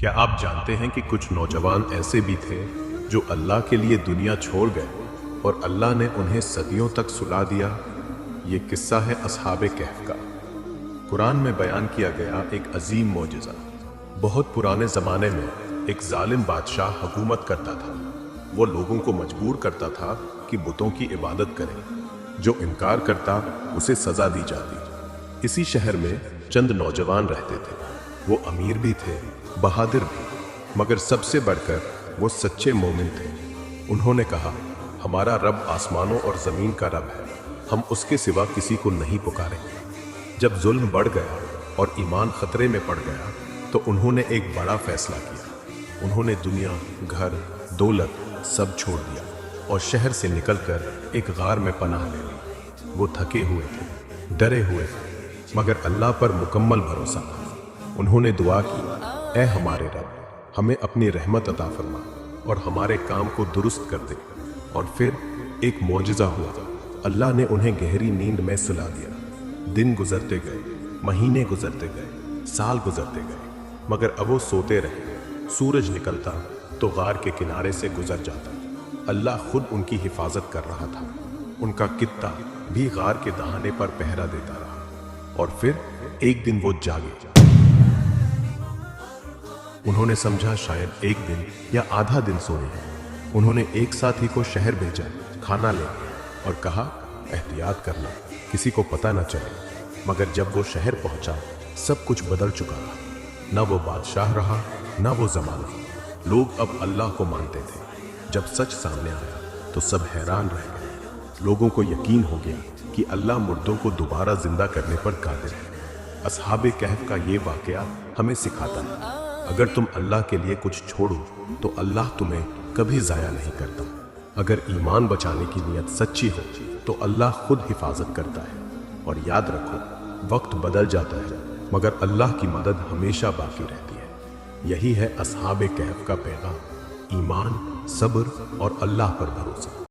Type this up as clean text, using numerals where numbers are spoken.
क्या आप जानते हैं कि कुछ नौजवान ऐसे भी थे जो अल्लाह के लिए दुनिया छोड़ गए और अल्लाह ने उन्हें सदियों तक सुला दिया। ये किस्सा है असहाबे कहफ का। कुरान में बयान किया गया एक अजीम मौजिज़ा। बहुत पुराने ज़माने में एक जालिम बादशाह हुकूमत करता था। वो लोगों को मजबूर करता था कि बुतों की इबादत करें। जो इनकार करता उसे सज़ा दी जाती। इसी शहर में चंद नौजवान रहते थे। वो अमीर भी थे, बहादुर भी, मगर सबसे बढ़कर वो सच्चे मोमिन थे। उन्होंने कहा, हमारा रब आसमानों और ज़मीन का रब है, हम उसके सिवा किसी को नहीं पुकारेंगे। जब जुल्म बढ़ गया और ईमान खतरे में पड़ गया तो उन्होंने एक बड़ा फैसला किया। उन्होंने दुनिया, घर, दौलत सब छोड़ दिया और शहर से निकलकर एक गार में पनाह ले ली। वो थके हुए थे, डरे हुए थे, मगर अल्लाह पर मुकम्मल भरोसा था। उन्होंने दुआ की, ऐ हमारे रब, हमें अपनी रहमत अता फरमा और हमारे काम को दुरुस्त कर दे। और फिर एक मौजिज़ा हुआ। अल्लाह ने उन्हें गहरी नींद में सुला दिया। दिन गुजरते गए, महीने गुजरते गए, साल गुजरते गए, मगर अब वो सोते रहे। सूरज निकलता तो गार के किनारे से गुजर जाता। अल्लाह खुद उनकी हिफाजत कर रहा था। उनका कित्ता भी गार के दहाने पर पहरा देता रहा। और फिर एक दिन वो जागे। उन्होंने समझा शायद एक दिन या आधा दिन सोए हैं। उन्होंने एक साथी को शहर भेजा खाना लेने और कहा, एहतियात करना, किसी को पता न चले। मगर जब वो शहर पहुंचा सब कुछ बदल चुका था। न वो बादशाह रहा, न वो जमाना। लोग अब अल्लाह को मानते थे। जब सच सामने आया तो सब हैरान रह गए। लोगों को यकीन हो गया कि अल्लाह मुर्दों को दोबारा जिंदा करने पर कादिर है। असहाबे कहफ का ये वाकया हमें सिखाता है, अगर तुम अल्लाह के लिए कुछ छोड़ो तो अल्लाह तुम्हें कभी ज़ाया नहीं करता। अगर ईमान बचाने की नीयत सच्ची हो तो अल्लाह खुद हिफाजत करता है। और याद रखो, वक्त बदल जाता है मगर अल्लाह की मदद हमेशा बाकी रहती है। यही है असहाबे कहफ का पैगाम, ईमान, सब्र और अल्लाह पर भरोसा।